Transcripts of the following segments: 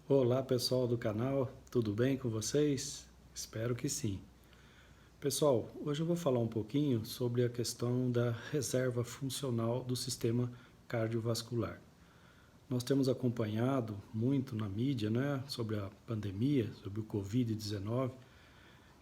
Olá pessoal do canal, tudo bem com vocês? Espero que sim. Pessoal, hoje eu vou falar um pouquinho sobre a questão da reserva funcional do sistema cardiovascular. Nós temos acompanhado muito na mídia, né, sobre a pandemia, sobre o Covid-19,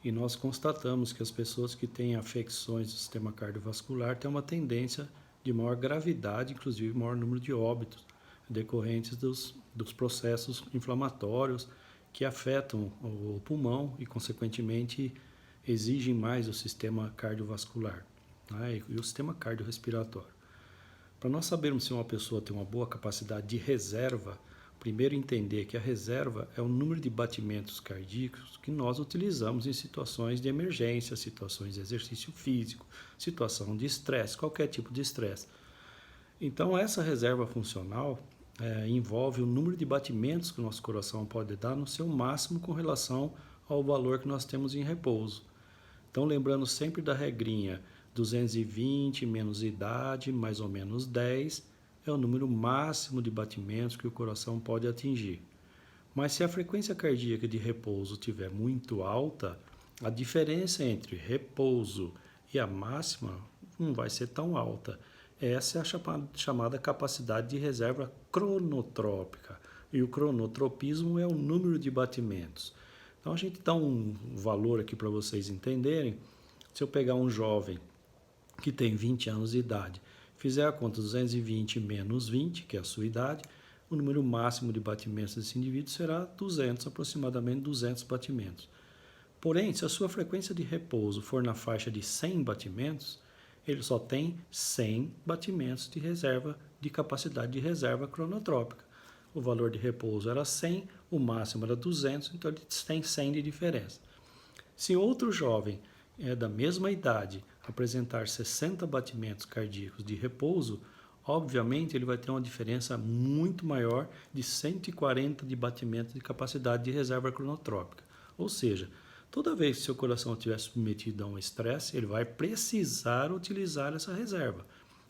e nós constatamos que as pessoas que têm afecções do sistema cardiovascular têm uma tendência de maior gravidade, inclusive maior número de óbitos decorrentes dos processos inflamatórios que afetam o pulmão e, consequentemente, exigem mais o sistema cardiovascular, né, e o sistema cardiorrespiratório. Para nós sabermos se uma pessoa tem uma boa capacidade de reserva, primeiro entender que a reserva é o número de batimentos cardíacos que nós utilizamos em situações de emergência, situações de exercício físico, situação de estresse, qualquer tipo de estresse. Então, essa reserva funcional envolve o número de batimentos que o nosso coração pode dar no seu máximo com relação ao valor que nós temos em repouso. Então, lembrando sempre da regrinha 220 menos idade, mais ou menos 10, é o número máximo de batimentos que o coração pode atingir. Mas se a frequência cardíaca de repouso estiver muito alta, a diferença entre repouso e a máxima não vai ser tão alta. Essa é a chamada capacidade de reserva cronotrópica. E o cronotropismo é o número de batimentos. Então a gente dá um valor aqui para vocês entenderem. Se eu pegar um jovem que tem 20 anos de idade, fizer a conta 220 menos 20, que é a sua idade, o número máximo de batimentos desse indivíduo será 200, aproximadamente 200 batimentos. Porém, se a sua frequência de repouso for na faixa de 100 batimentos, ele só tem 100 batimentos de reserva, de capacidade de reserva cronotrópica. O valor de repouso era 100, o máximo era 200, então ele tem 100 de diferença. Se outro jovem da mesma idade apresentar 60 batimentos cardíacos de repouso, obviamente ele vai ter uma diferença muito maior de 140 de batimento de capacidade de reserva cronotrópica. Ou seja, toda vez que seu coração estiver submetido a um estresse, ele vai precisar utilizar essa reserva.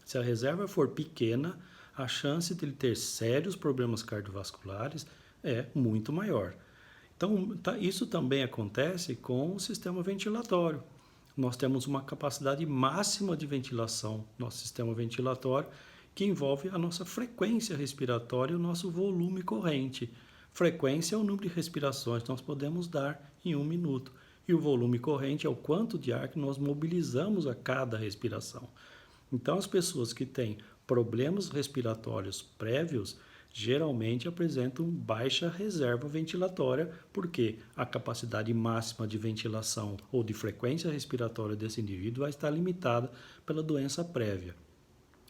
Se a reserva for pequena, a chance de ele ter sérios problemas cardiovasculares é muito maior. Então, isso também acontece com o sistema ventilatório. Nós temos uma capacidade máxima de ventilação no nosso sistema ventilatório, que envolve a nossa frequência respiratória e o nosso volume corrente. Frequência é o número de respirações que nós podemos dar em 1 minuto. E o volume corrente é o quanto de ar que nós mobilizamos a cada respiração. Então, as pessoas que têm problemas respiratórios prévios geralmente apresentam baixa reserva ventilatória, porque a capacidade máxima de ventilação ou de frequência respiratória desse indivíduo vai estar limitada pela doença prévia.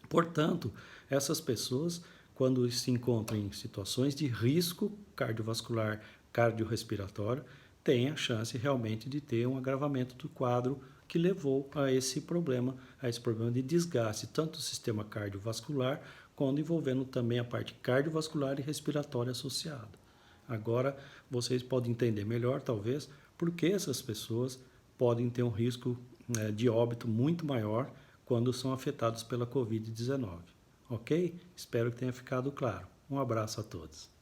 Portanto, essas pessoas, quando se encontram em situações de risco cardiovascular, cardiorrespiratório, têm a chance realmente de ter um agravamento do quadro que levou a esse problema de desgaste, tanto do sistema cardiovascular, quanto envolvendo também a parte cardiovascular e respiratória associada. Agora, vocês podem entender melhor, talvez, por que essas pessoas podem ter um risco de óbito muito maior quando são afetados pela Covid-19. Ok? Espero que tenha ficado claro. Um abraço a todos.